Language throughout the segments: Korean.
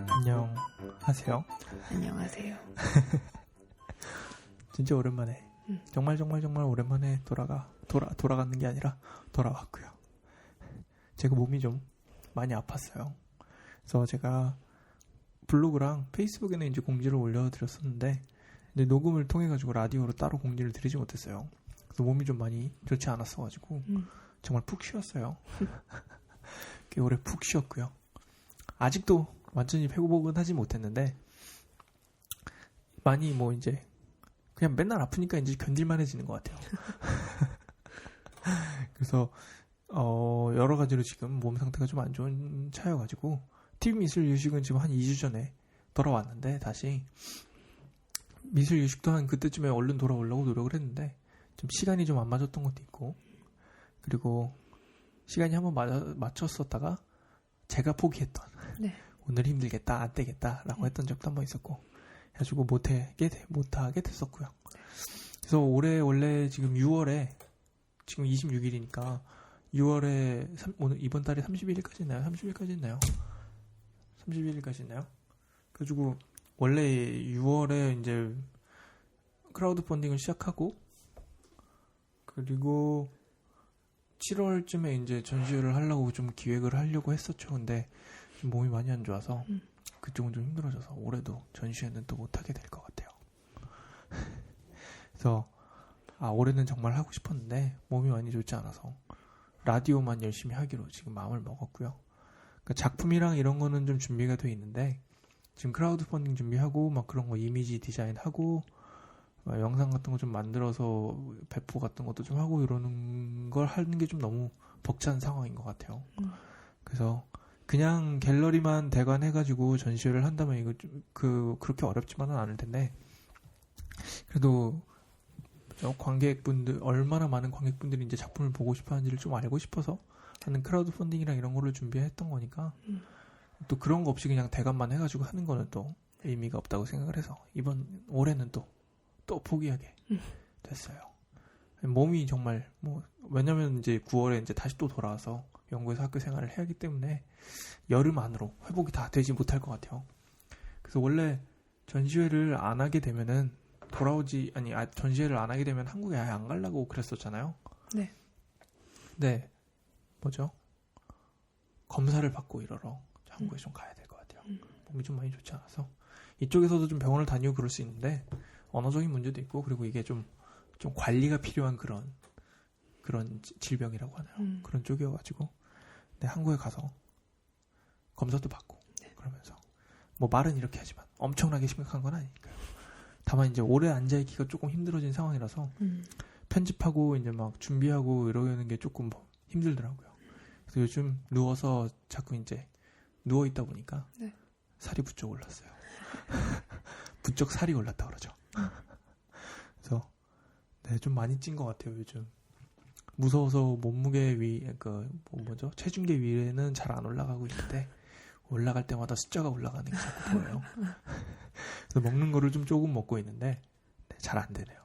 안녕하세요. 안녕하세요. 진짜 오랜만에 정말 오랜만에 돌아가는 게 아니라 돌아왔고요. 제가 몸이 좀 많이 아팠어요. 그래서 제가 블로그랑 페이스북에는 이제 공지를 올려드렸었는데 이제 녹음을 통해 가지고 라디오로 따로 공지를 드리지 못했어요. 그래서 몸이 좀 많이 좋지 않았어가지고 정말 푹 쉬었어요. 꽤 오래 푹 쉬었고요. 아직도 완전히 회복은 하지 못했는데 많이 뭐 이제 그냥 맨날 아프니까 이제 견딜만해지는 것 같아요. 그래서 여러 가지로 지금 몸 상태가 좀 안 좋은 차여가지고 TV 미술 유식은 지금 한 2주 전에 돌아왔는데 다시 미술 유식도 한 그때쯤에 얼른 돌아오려고 노력을 했는데 좀 시간이 좀 안 맞았던 것도 있고 그리고 시간이 한번 맞췄었다가 제가 포기했던 네. 오늘 힘들겠다 안 되겠다라고 했던 적도 한번 있었고 해가지고 못하게 됐었고요. 그래서 올해 원래 지금 6월에 지금 26일이니까 6월에 오늘 이번 달에 31일까지 있나요? 30일까지 있나요? 31일까지 있나요? 그래가지고 원래 6월에 이제 크라우드 펀딩을 시작하고 그리고 7월쯤에 이제 전시회를 하려고 좀 기획을 하려고 했었죠. 근데 좀 몸이 많이 안 좋아서 그쪽은 좀 힘들어져서 올해도 전시회는 또 못하게 될 것 같아요. 그래서 올해는 정말 하고 싶었는데 몸이 많이 좋지 않아서 라디오만 열심히 하기로 지금 마음을 먹었고요. 그러니까 작품이랑 이런 거는 좀 준비가 돼 있는데 지금 크라우드 펀딩 준비하고 막 그런 거 이미지 디자인하고 영상 같은 거 좀 만들어서 배포 같은 것도 좀 하고 이러는 걸 하는 게 좀 너무 벅찬 상황인 것 같아요. 그래서 그냥 갤러리만 대관해가지고 전시회를 한다면 이거 좀 그렇게 어렵지만은 않을 텐데 그래도 관객분들 얼마나 많은 관객분들이 이제 작품을 보고 싶어하는지를 좀 알고 싶어서 하는 크라우드 펀딩이랑 이런 거를 준비했던 거니까 또 그런 거 없이 그냥 대관만 해가지고 하는 거는 또 의미가 없다고 생각을 해서 올해는 또 포기하게 됐어요. 몸이 정말 왜냐면 이제 9월에 이제 다시 또 돌아와서 영국에서 학교 생활을 해야 하기 때문에 여름 안으로 회복이 다 되지 못할 것 같아요. 그래서 원래 전시회를 안 하게 되면은 전시회를 안 하게 되면 한국에 아예 안 가려고 그랬었잖아요. 네. 네. 뭐죠? 검사를 받고 이러러 한국에 좀 가야 될 것 같아요. 몸이 좀 많이 좋지 않아서 이쪽에서도 좀 병원을 다니고 그럴 수 있는데 언어적인 문제도 있고 그리고 이게 좀 관리가 필요한 그런 질병이라고 하나요? 그런 쪽이어가지고 네, 한국에 가서 검사도 받고 그러면서 말은 이렇게 하지만 엄청나게 심각한 건 아니니까요. 다만 이제 오래 앉아있기가 조금 힘들어진 상황이라서 편집하고 이제 막 준비하고 이러는 게 조금 힘들더라고요. 그래서 요즘 누워서 자꾸 이제 누워 있다 보니까 살이 부쩍 올랐어요. 부쩍 살이 올랐다 그러죠. 그래서 네, 좀 많이 찐 것 같아요 요즘. 무서워서 몸무게 체중계 위에는 잘 안 올라가고 있는데 올라갈 때마다 숫자가 올라가는 게 자꾸 보여요. 그래서 먹는 거를 좀 조금 먹고 있는데 잘 안 되네요.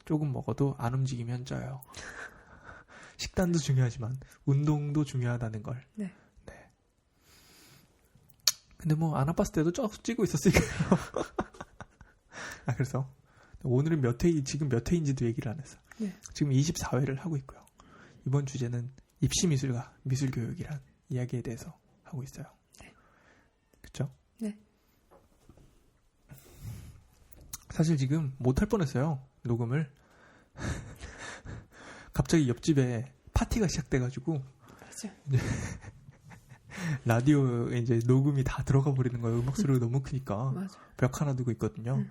조금 먹어도 안 움직이면 쪄요. 식단도 중요하지만 운동도 중요하다는 걸. 네. 근데 안 아팠을 때도 찌고 있었으니까요. 그래서 오늘은 지금 몇 회인지도 얘기를 안 했어. 네. 지금 24회를 하고 있고요. 이번 주제는 입시미술과 미술교육이란 이야기에 대해서 하고 있어요. 네. 그쵸? 네. 사실 지금 못할 뻔했어요. 녹음을. 갑자기 옆집에 파티가 시작돼가지고 맞아. 라디오에 이제 녹음이 다 들어가 버리는 거예요. 음악 소리가 너무 크니까. 맞아. 벽 하나 두고 있거든요.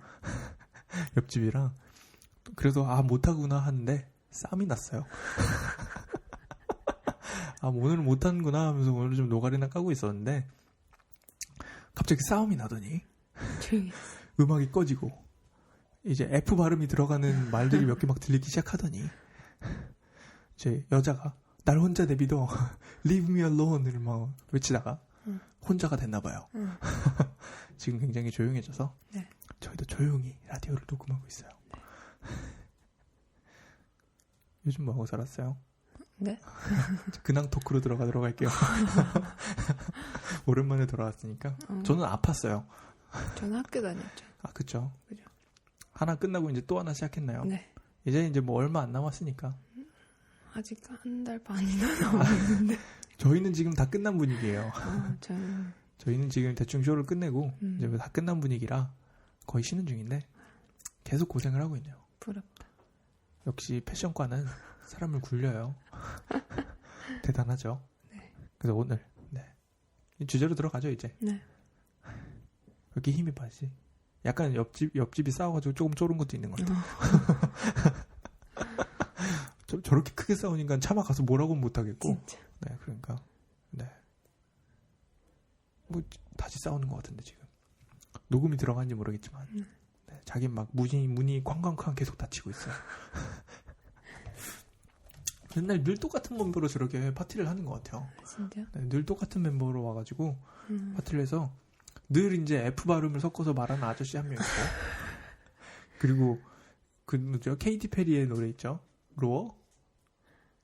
옆집이랑. 그래서 못하구나 하는데 쌈이 났어요. 오늘은 못하는구나 하면서 오늘 좀 노가리나 까고 있었는데 갑자기 싸움이 나더니 음악이 꺼지고 이제 F 발음이 들어가는 말들이 몇 개 막 들리기 시작하더니 이제 여자가 날 혼자 내비둬 Leave me alone을 막 외치다가 혼자가 됐나 봐요. 지금 굉장히 조용해져서 네. 저희도 조용히 라디오를 녹음하고 있어요. 요즘 뭐하고 살았어요? 네? 근황 토크로 들어갈게요. 오랜만에 돌아왔으니까. 저는 아팠어요. 저는 학교 다녔죠. 아, 그쵸. 그죠. 하나 끝나고 이제 또 하나 시작했나요? 네. 이제 뭐 얼마 안 남았으니까. 아직 한 달 반이나 남았는데. 저희는 지금 다 끝난 분위기예요. 저희는 지금 대충 쇼를 끝내고 이제 다 끝난 분위기라 거의 쉬는 중인데 계속 고생을 하고 있네요. 부럽다. 역시 패션과는 사람을 굴려요. 대단하죠. 네. 그래서 오늘 이 주제로 들어가죠 이제. 네. 왜 이렇게 힘이 빠지지? 약간 옆집이 싸워가지고 조금 쫄은 것도 있는 것 같아요. 저렇게 크게 싸우니까 차마 가서 뭐라고는 못하겠고. 진짜. 네, 그러니까. 네. 뭐, 다시 싸우는 것 같은데, 지금. 녹음이 들어간지 모르겠지만. 네, 자기 막 문이 쾅쾅쾅 계속 닫히고 있어요. 맨날 늘 똑같은 멤버로 저렇게 파티를 하는 것 같아요. 진짜? 네, 늘 똑같은 멤버로 와가지고, 파티를 해서, 늘 이제 F 발음을 섞어서 말하는 아저씨 한 명 있고, 그리고, 뭐죠? 케이티 페리의 노래 있죠? 로어?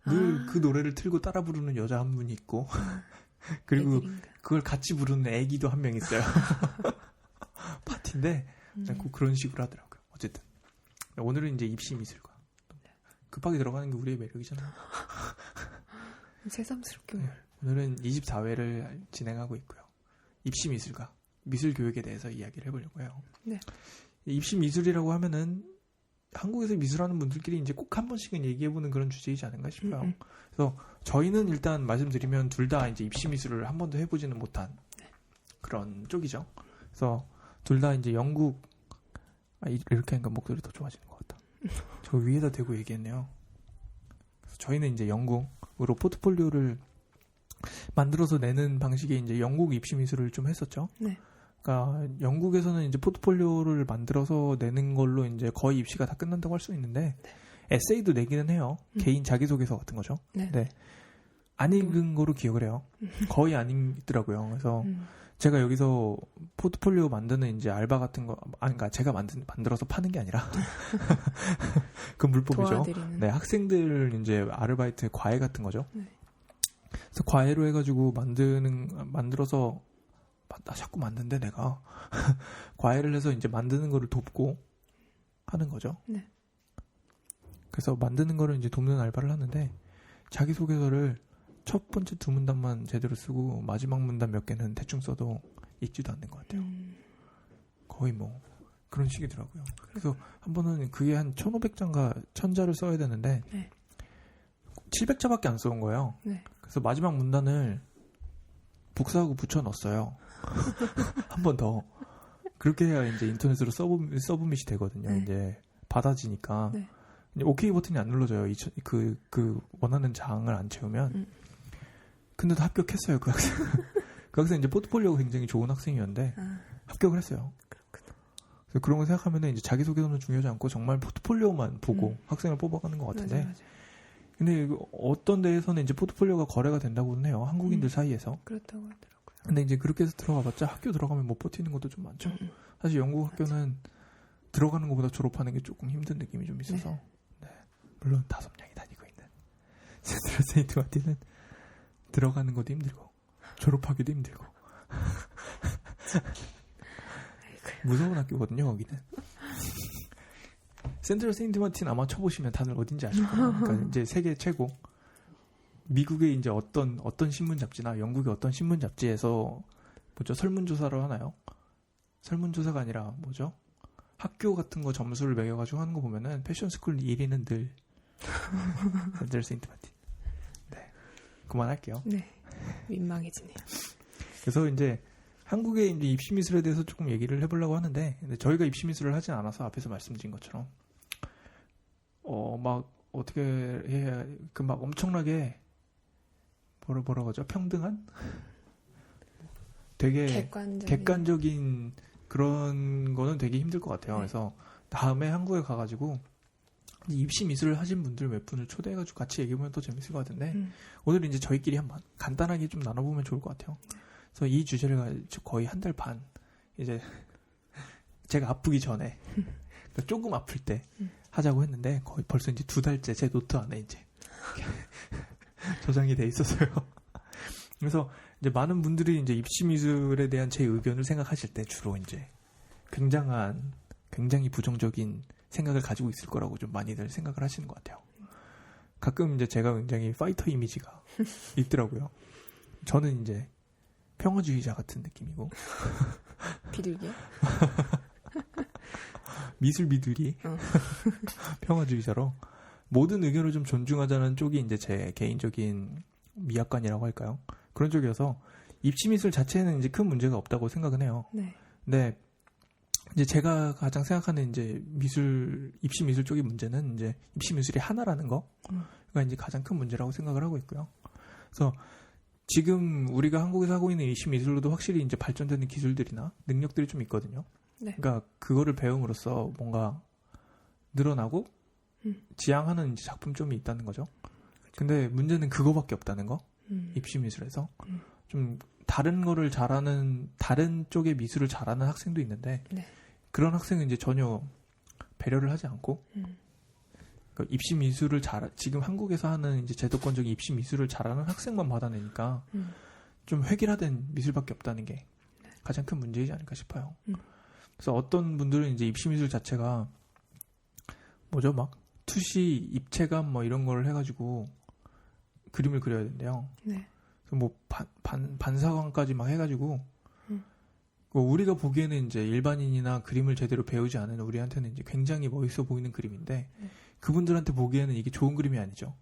늘 그 노래를 틀고 따라 부르는 여자 한 분이 있고 그리고 애들인가? 그걸 같이 부르는 애기도 한 명 있어요. 파티인데 자꾸 그런 식으로 하더라고요. 어쨌든 오늘은 이제 입시 미술과 급하게 들어가는 게 우리의 매력이잖아요. 새삼스럽게. 네, 오늘은 24회를 진행하고 있고요. 입시 미술과 미술 교육에 대해서 이야기를 해보려고 해요. 네. 입시 미술이라고 하면은 한국에서 미술하는 분들끼리 이제 꼭 한 번씩은 얘기해보는 그런 주제이지 않은가 싶어요. 그래서 저희는 일단 말씀드리면 둘 다 이제 입시 미술을 한 번도 해보지는 못한 그런 쪽이죠. 그래서 둘 다 이제 영국 이렇게 하니까 목소리 더 좋아지는 것 같다. 저 위에다 대고 얘기했네요. 그래서 저희는 이제 영국으로 포트폴리오를 만들어서 내는 방식의 이제 영국 입시 미술을 좀 했었죠. 네. 그러니까 영국에서는 이제 포트폴리오를 만들어서 내는 걸로 이제 거의 입시가 다 끝난다고 할 수 있는데 에세이도 내기는 해요. 개인 자기소개서 같은 거죠. 네. 네. 안 읽은 거로 기억을 해요. 거의 안 읽더라고요. 그래서 제가 여기서 포트폴리오 만드는 이제 알바 같은 거, 그러니까 제가 만들어서 파는 게 아니라 그 물법이죠. 도와드리는. 네, 학생들 이제 아르바이트 과외 같은 거죠. 네. 그래서 과외로 해가지고 만들어서 나 자꾸 만드는데 내가 과외를 해서 이제 만드는 거를 돕고 하는 거죠. 네. 그래서 만드는 거를 이제 돕는 알바를 하는데 자기소개서를 첫 번째 두 문단만 제대로 쓰고 마지막 문단 몇 개는 대충 써도 읽지도 않는 것 같아요. 거의 뭐 그런 식이더라고요. 그래서 한 번은 그게 한 1,500자인가 1,000자를 써야 되는데 네. 700자밖에 안 써온 거예요. 네. 그래서 마지막 문단을 복사하고 붙여 넣었어요. 한 번 더. 그렇게 해야 이제 인터넷으로 서브밋이 되거든요. 네. 이제 받아지니까. 네. 이제 오케이 버튼이 안 눌러져요. 그 원하는 장을 안 채우면. 근데도 합격했어요, 그 학생. 그 학생 이제 포트폴리오가 굉장히 좋은 학생이었는데 합격을 했어요. 그렇구나. 그래서 그런 거 생각하면 이제 자기소개서는 중요하지 않고 정말 포트폴리오만 보고 학생을 뽑아가는 것 같은데. 맞아. 근데 어떤 데에서는 이제 포트폴리오가 거래가 된다고는 해요. 한국인들 사이에서. 그렇다고 하더라고요. 근데 이제 그렇게 해서 들어가봤자 학교 들어가면 못 버티는 것도 좀 많죠. 사실 영국 학교는 들어가는 것보다 졸업하는 게 조금 힘든 느낌이 좀 있어서. 네. 물론 5명이 다니고 있는 센트럴 세인트 마틴은 들어가는 것도 힘들고 졸업하기도 힘들고 무서운 학교거든요. 거기는. 센트럴 세인트 마틴 아마 쳐보시면 다들 어딘지 아실 거예요. 그러니까 이제 세계 최고. 미국의 이제 어떤 신문 잡지나 영국의 어떤 신문 잡지에서 뭐죠? 설문조사를 하나요? 설문조사가 아니라 뭐죠? 학교 같은 거 점수를 매겨가지고 하는 거 보면은 패션 스쿨 1위는 늘 센트럴 세인트 마틴. 네. 그만할게요. 네. 민망해지네요. 그래서 이제 한국의 이제 입시 미술에 대해서 조금 얘기를 해보려고 하는데, 근데 저희가 입시 미술을 하진 않아서 앞에서 말씀드린 것처럼 막 어떻게 해야 막 엄청나게 뭐라고 하죠? 평등한? 되게 객관적인 그런 거는 되게 힘들 것 같아요. 그래서 다음에 한국에 가가지고 입시 미술을 하신 분들 몇 분을 초대해가지고 같이 얘기해보면 더 재밌을 것 같은데 오늘 이제 저희끼리 한번 간단하게 좀 나눠보면 좋을 것 같아요. 그래서 이 주제를 거의 한 달 반 이제 제가 아프기 전에 그러니까 조금 아플 때 하자고 했는데 거의 벌써 이제 2달째 제 노트 안에 이제 저장이 돼 있었어요. 그래서 이제 많은 분들이 이제 입시 미술에 대한 제 의견을 생각하실 때 주로 이제 굉장히 부정적인 생각을 가지고 있을 거라고 좀 많이들 생각을 하시는 것 같아요. 가끔 이제 제가 굉장히 파이터 이미지가 있더라고요. 저는 이제 평화주의자 같은 느낌이고 비둘기? 미술 비둘기 평화주의자로 모든 의견을 좀 존중하자는 쪽이 이제 제 개인적인 미학관이라고 할까요? 그런 쪽이어서 입시 미술 자체는 이제 큰 문제가 없다고 생각은 해요. 네. 근데 이제 제가 가장 생각하는 이제 입시 미술 쪽의 문제는 이제 입시 미술이 하나라는 거가 이제 가장 큰 문제라고 생각을 하고 있고요. 그래서 지금 우리가 한국에서 하고 있는 입시 미술로도 확실히 이제 발전되는 기술들이나 능력들이 좀 있거든요. 네. 그러니까 그거를 배움으로써 뭔가 늘어나고 지향하는 이제 작품점이 있다는 거죠. 근데 문제는 그거밖에 없다는 거. 입시 미술에서 좀 다른 거를 잘하는 다른 쪽의 미술을 잘하는 학생도 있는데 네. 그런 학생은 이제 전혀 배려를 하지 않고 그러니까 입시 미술을 지금 한국에서 하는 이제 제도권적인 입시 미술을 잘하는 학생만 받아내니까 좀 획일화된 미술밖에 없다는 게 가장 큰 문제이지 않을까 싶어요. 그래서 어떤 분들은 이제 입시 미술 자체가 뭐죠 막 투시, 입체감 뭐 이런 걸 해가지고 그림을 그려야 된대요. 네. 뭐 반사광까지 막 해가지고 우리가 보기에는 이제 일반인이나 그림을 제대로 배우지 않은 우리한테는 이제 굉장히 멋있어 보이는 그림인데 그분들한테 보기에는 이게 좋은 그림이 아니죠.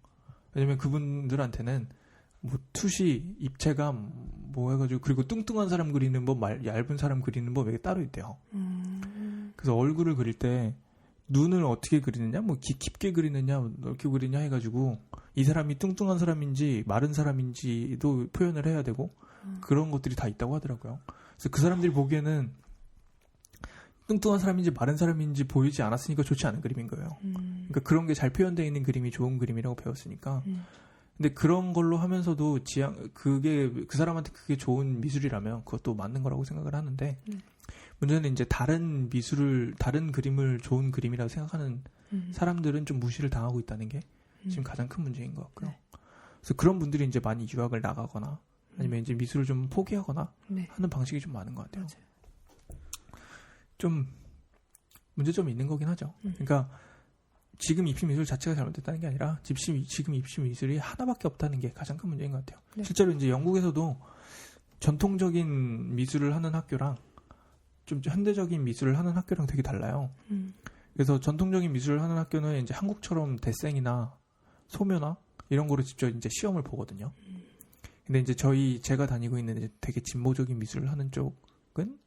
왜냐면 그분들한테는 뭐 투시, 입체감 뭐 해가지고 그리고 뚱뚱한 사람 그리는 법, 얇은 사람 그리는 법 이게 따로 있대요. 그래서 얼굴을 그릴 때 눈을 어떻게 그리느냐, 뭐 깊게 그리느냐, 넓게 그리냐 해가지고 이 사람이 뚱뚱한 사람인지 마른 사람인지도 표현을 해야 되고 그런 것들이 다 있다고 하더라고요. 그래서 그 사람들이 보기에는 뚱뚱한 사람인지 마른 사람인지 보이지 않았으니까 좋지 않은 그림인 거예요. 그러니까 그런 게 잘 표현되어 있는 그림이 좋은 그림이라고 배웠으니까. 근데 그런 걸로 하면서도 그 사람한테 그게 좋은 미술이라면 그것도 맞는 거라고 생각을 하는데 문제는 이제 다른 그림을 좋은 그림이라고 생각하는 사람들은 좀 무시를 당하고 있다는 게 지금 가장 큰 문제인 것 같고요. 그래서 그런 분들이 이제 많이 유학을 나가거나 아니면 이제 미술을 좀 포기하거나 하는 방식이 좀 많은 것 같아요. 맞아요. 좀 문제점이 있는 거긴 하죠. 그러니까 지금 입시 미술 자체가 잘못됐다는 게 아니라 지금 입시 미술이 하나밖에 없다는 게 가장 큰 문제인 것 같아요. 네. 실제로 이제 영국에서도 전통적인 미술을 하는 학교랑 좀 현대적인 미술을 하는 학교랑 되게 달라요. 그래서 전통적인 미술을 하는 학교는 이제 한국처럼 데생이나 소묘나 이런 거로 직접 이제 시험을 보거든요. 근데 이제 제가 다니고 있는 이제 되게 진보적인 미술을 하는 쪽은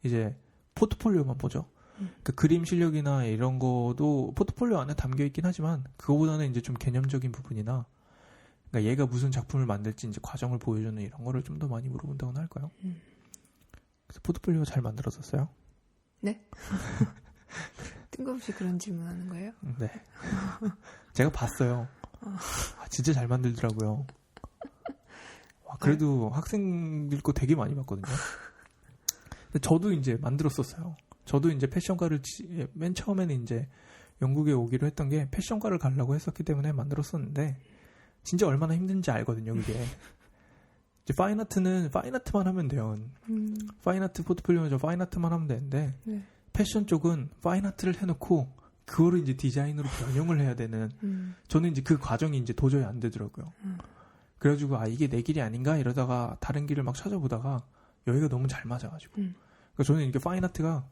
이제 포트폴리오만 보죠. 그 그림 실력이나 이런 거도 포트폴리오 안에 담겨 있긴 하지만 그거보다는 이제 좀 개념적인 부분이나 그러니까 얘가 무슨 작품을 만들지 이제 과정을 보여주는 이런 거를 좀 더 많이 물어본다고나 할까요? 그래서 포트폴리오 잘 만들었었어요? 네? 뜬금없이 그런 질문하는 거예요? 네. 제가 봤어요. 진짜 잘 만들더라고요. 그래도 학생들 거 되게 많이 봤거든요. 근데 저도 이제 만들었었어요. 저도 이제 패션과를 맨 처음에는 이제 영국에 오기로 했던 게 패션과를 가려고 했었기 때문에 만들었었는데 진짜 얼마나 힘든지 알거든요, 그게. 이제 파인아트만 하면 돼요. 파인아트 포트폴리오는 파인아트만 하면 되는데 패션 쪽은 파인아트를 해놓고 그거를 이제 디자인으로 변형을 해야 되는 저는 이제 그 과정이 이제 도저히 안 되더라고요. 그래가지고 이게 내 길이 아닌가 이러다가 다른 길을 막 찾아보다가 여기가 너무 잘 맞아가지고 그러니까 저는 이렇게 파인아트가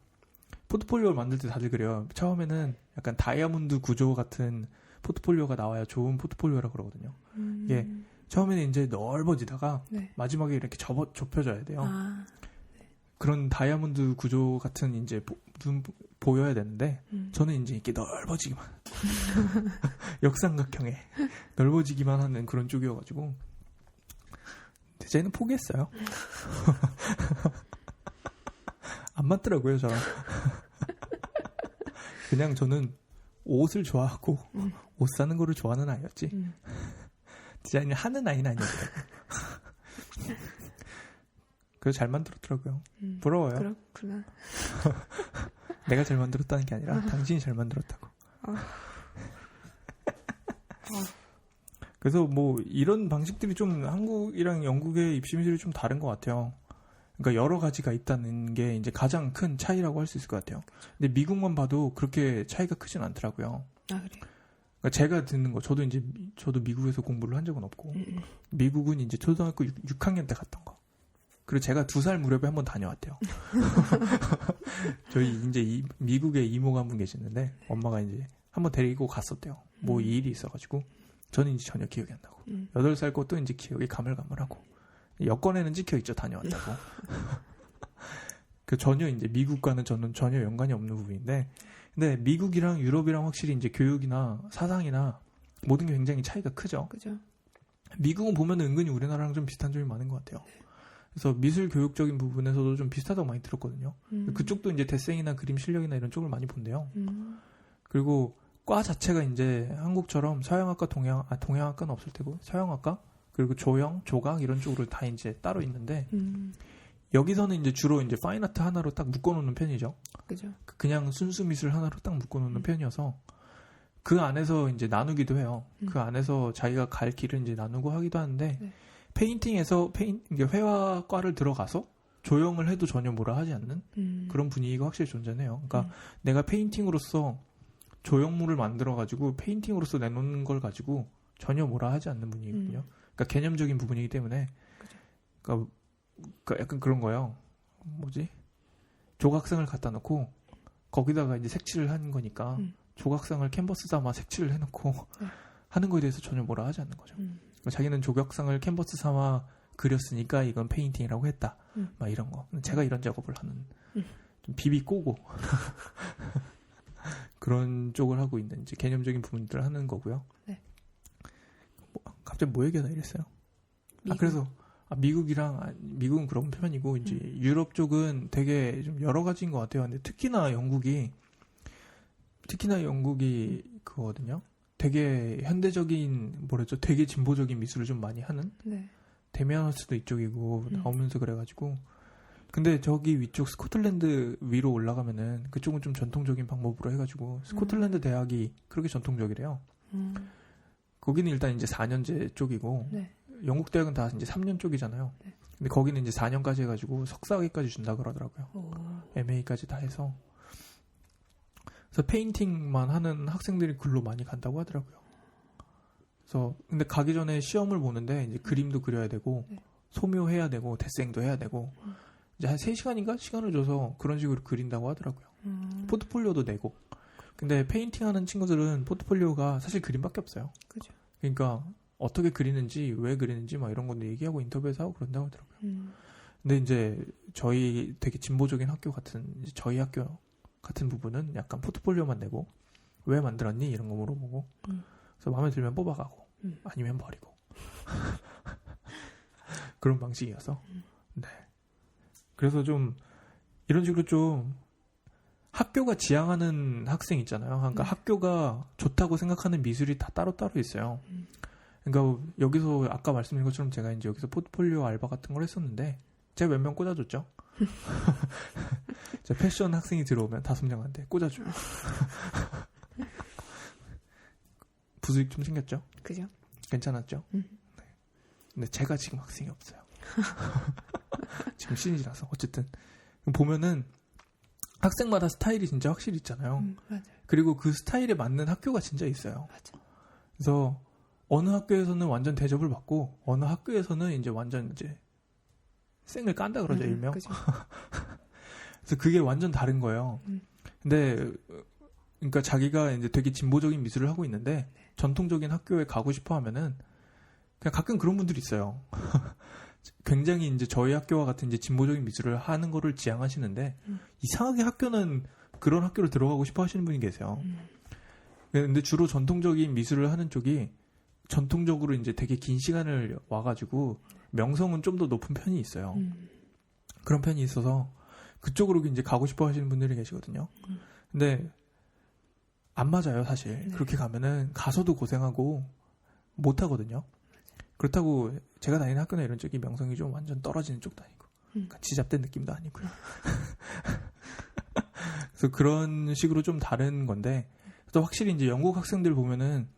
포트폴리오를 만들 때 다들 그래요. 처음에는 약간 다이아몬드 구조 같은 포트폴리오가 나와야 좋은 포트폴리오라 그러거든요. 이게 처음에는 이제 넓어지다가 마지막에 이렇게 좁혀져야 돼요. 그런 다이아몬드 구조 같은 이제 보여야 되는데 저는 이제 이렇게 넓어지기만 역삼각형에 넓어지기만 하는 그런 쪽이어가지고 디자인은 포기했어요. 안 맞더라고요, 저랑. 그냥 저는 옷을 좋아하고 옷 사는 거를 좋아하는 아이였지 디자인을 하는 아이는 아니었어요. 그래서 잘 만들었더라고요. 부러워요. 그렇구나. 내가 잘 만들었다는 게 아니라 당신이 잘 만들었다고. 그래서 뭐 이런 방식들이 좀 한국이랑 영국의 입시 미술이 좀 다른 것 같아요. 그러니까 여러 가지가 있다는 게 이제 가장 큰 차이라고 할 수 있을 것 같아요. 근데 미국만 봐도 그렇게 차이가 크진 않더라고요. 아, 그래요? 그러니까 제가 듣는 거, 저도 미국에서 공부를 한 적은 없고, 미국은 이제 초등학교 6학년 때 갔던 거. 그리고 제가 2살 무렵에 한번 다녀왔대요. 저희 이제 미국에 이모가 한 분 계시는데, 엄마가 이제 한번 데리고 갔었대요. 뭐 이 일이 있어가지고. 저는 이제 전혀 기억이 안 나고. 8살 것도 이제 기억이 가물가물하고. 여권에는 찍혀있죠, 다녀왔다고. 그 전혀 이제 미국과는 저는 전혀 연관이 없는 부분인데, 근데 미국이랑 유럽이랑 확실히 이제 교육이나 사상이나 모든 게 굉장히 차이가 크죠. 그죠. 미국은 보면 은근히 우리나라랑 좀 비슷한 점이 많은 것 같아요. 그래서 미술 교육적인 부분에서도 좀 비슷하다고 많이 들었거든요. 그쪽도 이제 데생이나 그림 실력이나 이런 쪽을 많이 본대요. 그리고 과 자체가 이제 한국처럼 서양학과, 동양학과는 없을 테고 서양학과 그리고 조형, 조각 이런 쪽으로 다 이제 따로 있는데 여기서는 이제 주로 이제 파인아트 하나로 딱 묶어놓는 편이죠. 그죠. 그냥 순수 미술 하나로 딱 묶어놓는 편이어서 그 안에서 이제 나누기도 해요. 그 안에서 자기가 갈 길을 이제 나누고 하기도 하는데 네. 페인팅에서 이게 회화과를 들어가서 조형을 해도 전혀 뭐라 하지 않는 그런 분위기가 확실히 존재해요. 그러니까 내가 페인팅으로서 조형물을 만들어가지고 페인팅으로서 내놓는 걸 가지고 전혀 뭐라 하지 않는 분위기거든요. 그러니까 개념적인 부분이기 때문에 그러니까 약간 그런 거예요. 뭐지? 조각상을 갖다 놓고 거기다가 이제 색칠을 하는 거니까 조각상을 캔버스 삼아 색칠을 해놓고 하는 거에 대해서 전혀 뭐라 하지 않는 거죠. 그러니까 자기는 조각상을 캔버스 삼아 그렸으니까 이건 페인팅이라고 했다. 막 이런 거. 제가 이런 작업을 하는 좀 비비 꼬고 그런 쪽을 하고 있는 이제 개념적인 부분들을 하는 거고요. 네. 갑자기 뭐 얘기하다 이랬어요? 그래서 미국은 그런 편이고 이제 유럽 쪽은 되게 좀 여러 가지인 것 같아요. 근데 특히나 영국이 그거거든요. 되게 현대적인 되게 진보적인 미술을 좀 많이 하는. 네. 데미안하우스도 이쪽이고 나오면서 그래가지고. 근데 저기 위쪽 스코틀랜드 위로 올라가면은 그쪽은 좀 전통적인 방법으로 해가지고 스코틀랜드 대학이 그렇게 전통적이래요. 거기는 일단 이제 4년제 쪽이고. 네. 영국 대학은 다 이제 3년 쪽이잖아요. 네. 근데 거기는 이제 4년까지 해가지고 석사학위까지 준다 그러더라고요. MA까지 다 해서. 그래서 페인팅만 하는 학생들이 글로 많이 간다고 하더라고요. 그래서 근데 가기 전에 시험을 보는데 이제 그림도 그려야 되고 소묘해야 되고 데생도 해야 되고 이제 한 3시간인가 시간을 줘서 그런 식으로 그린다고 하더라고요. 포트폴리오도 내고. 근데 페인팅 하는 친구들은 포트폴리오가 사실 그림밖에 없어요. 그죠. 그러니까 어떻게 그리는지, 왜 그리는지, 막 이런 건데 얘기하고 인터뷰에서 하고 그런다고 하더라고요. 근데 이제 저희 되게 진보적인 학교 같은, 이제 저희 학교 같은 부분은 약간 포트폴리오만 내고, 왜 만들었니? 이런 거 물어보고, 그래서 마음에 들면 뽑아가고, 아니면 버리고. 그런 방식이어서. 네. 그래서 좀, 이런 식으로 좀, 학교가 지향하는 학생 있잖아요. 그러니까 학교가 좋다고 생각하는 미술이 다 따로따로 있어요. 그러니까 여기서 아까 말씀드린 것처럼 제가 이제 여기서 포트폴리오 알바 같은 걸 했었는데 제가 몇 명 꽂아줬죠. 제 패션 학생이 들어오면 5명한테 꽂아줘요. 부수익 좀 생겼죠? 그죠? 괜찮았죠? 네. 근데 제가 지금 학생이 없어요. 지금 신이라서 어쨌든 보면은 학생마다 스타일이 진짜 확실히 있잖아요. 맞아요. 그리고 그 스타일에 맞는 학교가 진짜 있어요. 맞아. 그래서 어느 학교에서는 완전 대접을 받고 어느 학교에서는 이제 완전 이제 쌩을 깐다 그러죠, 일명. 그래서 그게 완전 다른 거예요. 근데 그러니까 자기가 이제 되게 진보적인 미술을 하고 있는데 전통적인 학교에 가고 싶어 하면은 그냥 가끔 그런 분들이 있어요. 굉장히 이제 저희 학교와 같은 이제 진보적인 미술을 하는 거를 지향하시는데 이상하게 학교는 그런 학교를 들어가고 싶어 하시는 분이 계세요. 근데 주로 전통적인 미술을 하는 쪽이 전통적으로 이제 되게 긴 시간을 와가지고 명성은 좀 더 높은 편이 있어요. 그런 편이 있어서 그쪽으로 이제 가고 싶어 하시는 분들이 계시거든요. 근데 안 맞아요, 사실. 네. 그렇게 가면은 가서도 고생하고 못 하거든요. 그렇다고 제가 다니는 학교나 이런 쪽이 명성이 좀 완전 떨어지는 쪽도 아니고 그러니까 지잡된 느낌도 아니고요. 그래서 그런 식으로 좀 다른 건데 또 확실히 이제 영국 학생들 보면은